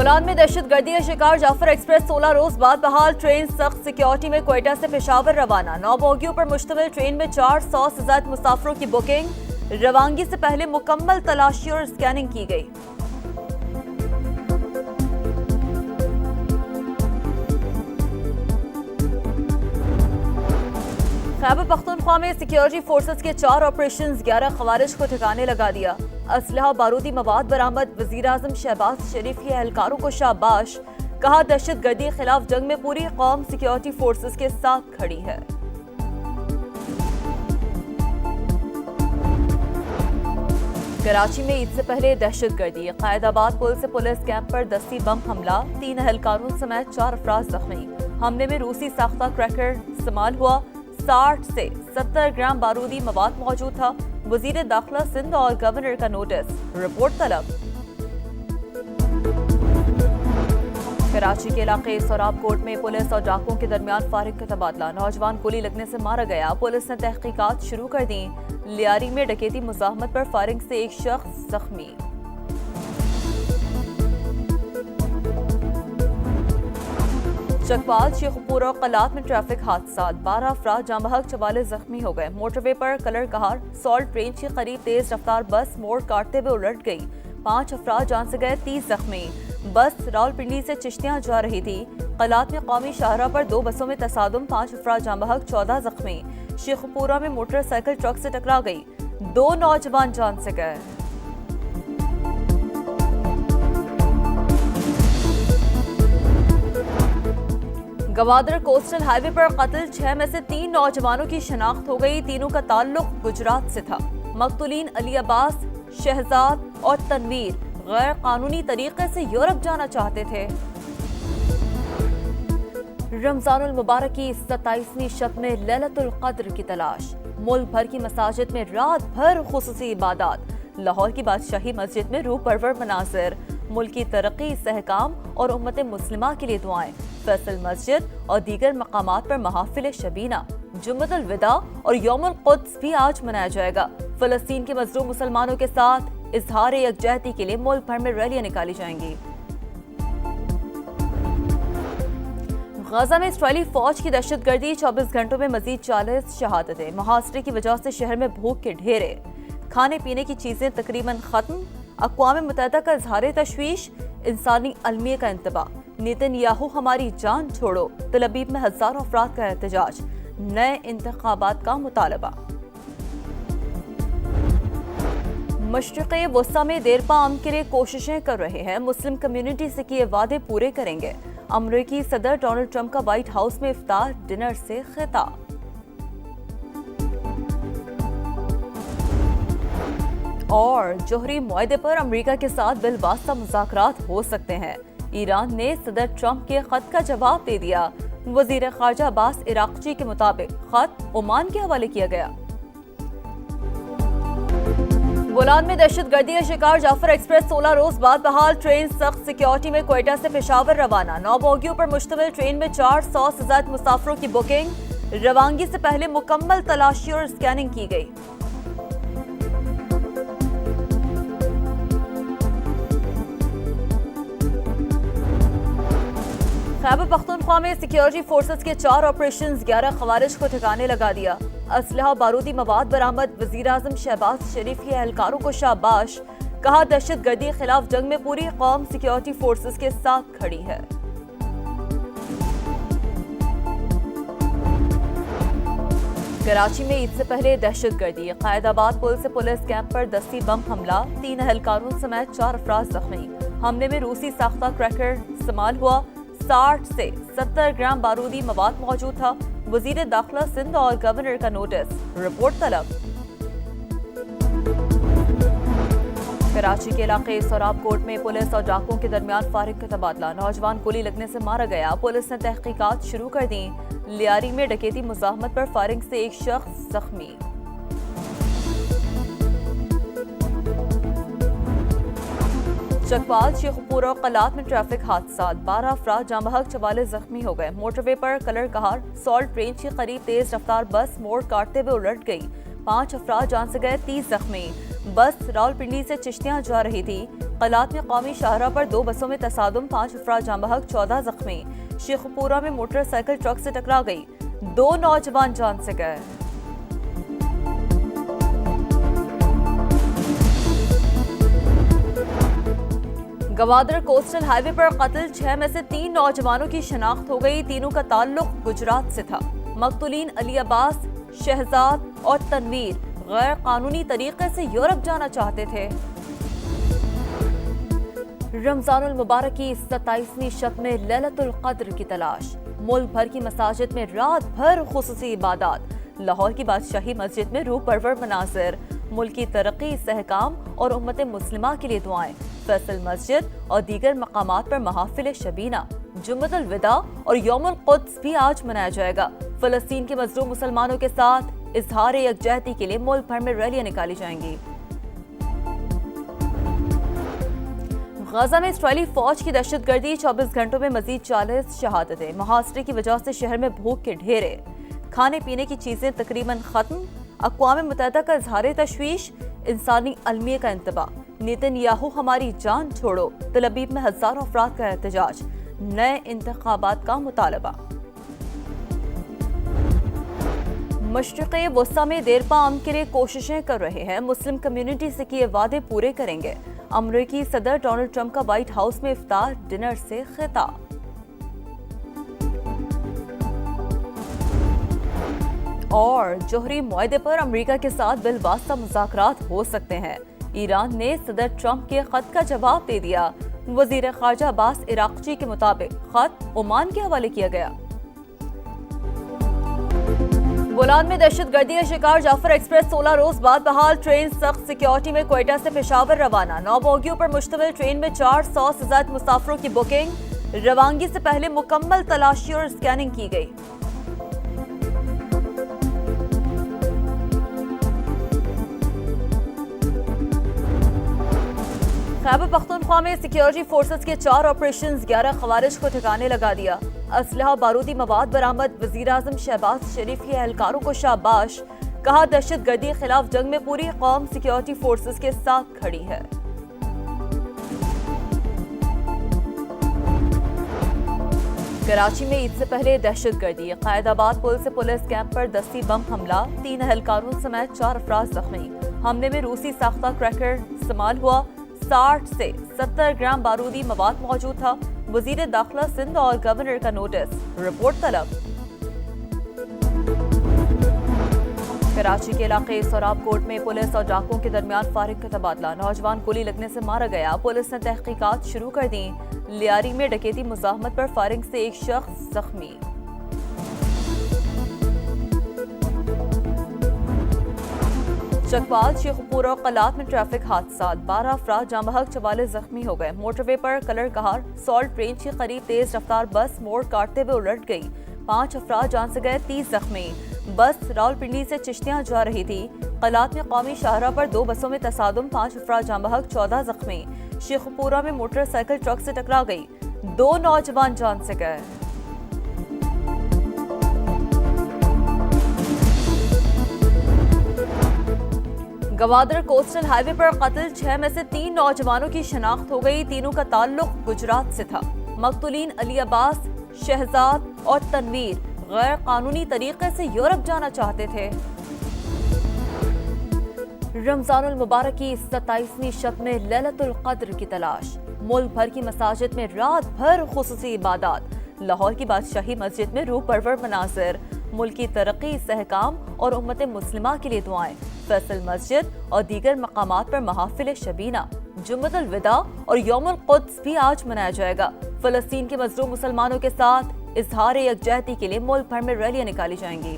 बोलान में दहशत गर्दी का शिकार जाफर एक्सप्रेस 16 रोज बाद बहाल। ट्रेन सख्त सिक्योरिटी में क्वेटा से पेशावर रवाना। 9 बोगियों पर मुश्तमिल ट्रेन में 400 से ज्यादा मुसाफिरों की बुकिंग। रवानगी से पहले मुकम्मल तलाशी और स्कैनिंग की गई। खैबर पख्तूनख्वा में सिक्योरिटी फोर्सेस के 4 ऑपरेशंस, 11 खवारिज को ठिकाने लगा दिया। असलहा बारूदी मवाद बरामद। वजीर आजम शहबाज शरीफ के एहलकारों को शाबाश। कहा दहशत गर्दी के खिलाफ जंग में पूरी कौम सिक्योरिटी फोर्सेस के साथ खड़ी है। कराची में ईद से पहले दहशत गर्दी। कायदाबाद पुल से पुलिस कैंप पर दस्ती बम हमला। 3 एहलकारों समेत 4 अफराद जख्मी। हमले में रूसी साख्ता क्रैकर इस्तेमाल हुआ। 60 से 70 ग्राम बारूदी मवाद मौजूद था। वजीर दाखिला सिंध और गवर्नर का नोटिस, रिपोर्ट तलब। कराची के इलाके सोराब कोट में पुलिस और डाकुओं के दरमियान फायरिंग का तबादला। नौजवान गोली लगने से मारा गया। पुलिस ने तहकीकात शुरू कर दी। लियारी में डकैती मुजाहमत पर फायरिंग से एक शख्स जख्मी। चकवाल, शेखपुर और कलात में ट्रैफिक हादसा। 12 अफराद जाँ बहक, 44 जख्मी हो गए। मोटरवे पर कलर कहार सॉल्ट रेंज के करीब तेज रफ्तार बस मोड़ काटते हुए उलट गई। 5 अफराद जान से गए, 30 जख्मी। बस रावलपिंडी से चिश्तियां जा रही थी। कलात में कौमी शाहरा पर 2 बसों में तसादुम, 5 अफराद जाँ बहक, 14 जख्मी। शेखपुरा में मोटरसाइकिल ट्रक से टकरा गई, 2 नौजवान जान से गए। गवादर कोस्टल हाईवे पर कत्ल। 6 में से 3 नौजवानों की शनाख्त हो गई। तीनों का ताल्लुक गुजरात से था। मकतूलीन अली अब्बास, शहजाद और तनवीर गैर कानूनी तरीके से यूरोप जाना चाहते थे। रमजानुल मुबारक की 27वीं शब में लैलतुल कद्र की तलाश। मुल्क भर की मसाजिद में रात भर खुसूसी इबादत। लाहौर की बादशाही मस्जिद में रूह परवर मनाज़िर। मुल्क की तरक्की, इस्तेहकाम और उम्मत मुस्लिमा के लिए दुआएं। फैसल मस्जिद और दीगर मकामात पर महाफिल शबीना, जुम्मतुल विदा और यौमुल कुद्स भी आज मनाया जाएगा। फलस्तीन के मजलूम मुसलमानों के साथ इजहार यकजहती के लिए मुल्क भर में रैलियां निकाली जाएंगी। गजा में इसराइली फौज की दहशतगर्दी। 24 घंटों में मजीद 40 शहादतें। मुहासरे की वजह से शहर में भूख के ढेरे। खाने पीने की चीजें तकरीबन खत्म। अक़वाम मुत्तहिदा का इजहार तशवीश। इंसानी अलमिया का इंतबा। नेतन्याहू हमारी जान छोड़ो। तल अबीब में हजारों अफराद का एहतजाज। नए इंतखाबात का मुतालबा। मशरिक़े वस्ता में देरपा अमन के लिए कोशिशें कर रहे हैं। मुस्लिम कम्युनिटी से किए वादे पूरे करेंगे। अमरीकी सदर डोनाल्ड ट्रंप का व्हाइट हाउस में इफ्तार डिनर से खिताब। और जोहरी मुआहदे पर अमेरिका के साथ बिलवास्ता मुज़ाकरात हो सकते हैं। ईरान ने सदर ट्रंप के खत का जवाब दे दिया। वजीर खारजा अब्बास इराक़ची के मुताबिक खत ओमान के हवाले किया गया। बोलान में दहशत गर्दी का शिकार जाफर एक्सप्रेस 16 रोज बाद बहाल। ट्रेन सख्त सिक्योरिटी में क्वेटा से पेशावर रवाना। 9 बोगियों पर मुश्तमिल ट्रेन में 400 से ज्यादा मुसाफिरों की बुकिंग। रवानगी से पहले मुकम्मल तलाशी और स्कैनिंग की गई। खैबर पख्तूनख्वा में सिक्योरिटी फोर्सेस के 4 ऑपरेशंस, 11 खवारिज को ठिकाने लगा दिया। असलहा बारूदी मवाद बरामद। वजीर आजम शहबाज शरीफ के एहलकारों को शाबाश। कहा दहशत गर्दी के खिलाफ जंग में पूरी कौम सिक्योरिटी फोर्सेस के साथ खड़ी है। कराची में ईद से पहले दहशत गर्दी। कायदाबाद पुल से पुलिस कैंप पर दस्ती बम हमला। 3 एहलकारों समेत 4 अफराद जख्मी। हमले में रूसी साख्ता क्रैकर इस्तेमाल हुआ। 60 से 70 ग्राम बारूदी मवाद मौजूद था। वजीर दाखिला सिंध और गवर्नर का नोटिस, रिपोर्ट तलब। कराची के इलाके सोराब कोट में पुलिस और डाकुओं के दरमियान फायरिंग का तबादला। नौजवान गोली लगने से मारा गया। पुलिस ने तहकीकात शुरू कर दी। लियारी में डकैती मुजाहमत पर फायरिंग से एक शख्स जख्मी। चकवाल, शेखपुर और कलात में ट्रैफिक हादसा। 12 अफराद जाँ बहक, 44 जख्मी हो गए। मोटरवे पर कलर कहार सॉल्ट रेंज के करीब तेज रफ्तार बस मोड़ काटते हुए उलट गई। 5 अफराद जान से गए, 30 जख्मी। बस रावलपिंडी से चिश्तियां जा रही थी। قلات میں قومی شاہراہ پر 2 بسوں میں تصادم، 5 افراد جاں بحق، 14 زخمی۔ شیخ پورہ میں موٹر سائیکل ٹرک سے ٹکرا گئی، 2 نوجوان جان سے گئے۔ گوادر کوسٹل ہائی وے پر قتل، 6 میں سے 3 نوجوانوں کی شناخت ہو گئی، تینوں کا تعلق گجرات سے تھا۔ مقتولین علی عباس، شہزاد اور تنویر غیر قانونی طریقے سے یورپ جانا چاہتے تھے۔ رمضان المبارک کی 27ویں شب میں لیلۃ القدر کی تلاش، ملک بھر کی مساجد میں رات بھر خصوصی عبادات، لاہور کی بادشاہی مسجد میں روح پرور مناظر، ملک کی ترقی، استحکام اور امت مسلمہ کے لیے دعائیں، فیصل مسجد اور دیگر مقامات پر محافل شبینہ۔ جمعۃ الوداع اور یوم القدس بھی آج منایا جائے گا۔ فلسطین کے مظلوم مسلمانوں کے ساتھ اظہار یکجہتی کے لیے ملک بھر میں ریلیاں نکالی جائیں گی۔ غزہ میں اسرائیلی فوج کی دہشت گردی، 24 گھنٹوں میں مزید 40 شہادتیں، محاصرے کی وجہ سے شہر میں بھوک کے ڈھیرے، کھانے پینے کی چیزیں تقریباً ختم۔ اقوام متحدہ کا اظہار تشویش، انسانی المیہ کا انتباہ۔ نیتن یاہو ہماری جان چھوڑو، تل ابیب میں ہزاروں افراد کا احتجاج، نئے انتخابات کا مطالبہ۔ مشرق وسطی میں دیرپا امن کے لیے کوششیں کر رہے ہیں، مسلم کمیونٹی سے کیے وعدے پورے کریں گے۔ امریکی صدر ڈونلڈ ٹرمپ کا وائٹ ہاؤس میں افطار ڈنر سے خطاب۔ اور جوہری معاہدے پر امریکہ کے ساتھ بالواسطہ مذاکرات ہو سکتے ہیں، ایران نے صدر ٹرمپ کے خط کا جواب دے دیا۔ وزیر خارجہ عباس عراقچی کے مطابق خط عمان کے حوالے کیا گیا۔ بولان میں دہشت گردی کا شکار جعفر ایکسپریس 16 روز بعد بحال، ٹرین سخت سیکیورٹی میں کوئٹہ سے پشاور روانہ، 9 بوگیوں پر مشتمل ٹرین میں 400 سے زائد مسافروں کی بکنگ، روانگی سے پہلے مکمل تلاشی اور اسکیننگ کی گئی۔ خیبر پختونخوا میں سیکیورٹی فورسز کے 4 آپریشنز، 11 خوارج کو ٹھکانے لگا دیا۔ اسلحہ بارودی مواد برآمد، وزیراعظم شہباز شریف کے اہلکاروں کو شاباش، کہا دہشت گردی کے خلاف جنگ میں پوری قوم سیکیورٹی فورسز کے ساتھ کھڑی ہے۔ کراچی میں عید سے پہلے دہشت گردی، قائد آباد پل سے پولیس کیمپ پر دستی بم حملہ، 3 اہلکاروں سمیت 4 افراد زخمی۔ حملے میں روسی ساختہ کریکر استعمال ہوا، 60 سے 70 گرام بارودی مواد موجود تھا۔ وزیر داخلہ سندھ اور گورنر کا نوٹس، رپورٹ طلب۔ کراچی کے علاقے سوراب کوٹ میں پولیس اور ڈاکوؤں کے درمیان فائرنگ کا تبادلہ، نوجوان گولی لگنے سے مارا گیا، پولیس نے تحقیقات شروع کر دیں۔ لیاری میں ڈکیتی مزاحمت پر فائرنگ سے ایک شخص زخمی۔ چکوال، شیخ پورہ اور قلات میں ٹریفک حادثات، 12 افراد جاں بحق، 44 زخمی ہو گئے۔ موٹر وے پر کلر کہار سالٹ رینج کے قریب تیز رفتار بس موڑ کاٹتے ہوئے الٹ گئی، 5 افراد جان سے گئے، 30 زخمی۔ بس راولپنڈی سے چشتیاں جا رہی تھی۔ قلات میں قومی شاہراہ پر 2 بسوں میں تصادم، 5 افراد جاں بحق، 14 زخمی۔ شیخ پورہ میں موٹر سائیکل ٹرک سے ٹکرا گئی، 2 نوجوان جان سے گئے۔ گوادر کوسٹل ہائی وے پر قتل، 6 میں سے 3 نوجوانوں کی شناخت ہو گئی، تینوں کا تعلق گجرات سے تھا۔ مقتولین علی عباس، شہزاد اور تنویر غیر قانونی طریقے سے یورپ جانا چاہتے تھے۔ رمضان المبارک کی 27ویں شب میں لیلۃ القدر کی تلاش، ملک بھر کی مساجد میں رات بھر خصوصی عبادات، لاہور کی بادشاہی مسجد میں روح پرور مناظر، ملک کی ترقی، استحکام اور امت مسلمہ کے لیے دعائیں، فیصل مسجد اور دیگر مقامات پر محافل شبینہ۔ جمعۃ الوداع اور یوم القدس بھی آج منایا جائے گا۔ فلسطین کے مظلوم مسلمانوں کے ساتھ اظہار یکجہتی کے لیے ملک بھر میں ریلیاں نکالی جائیں گی۔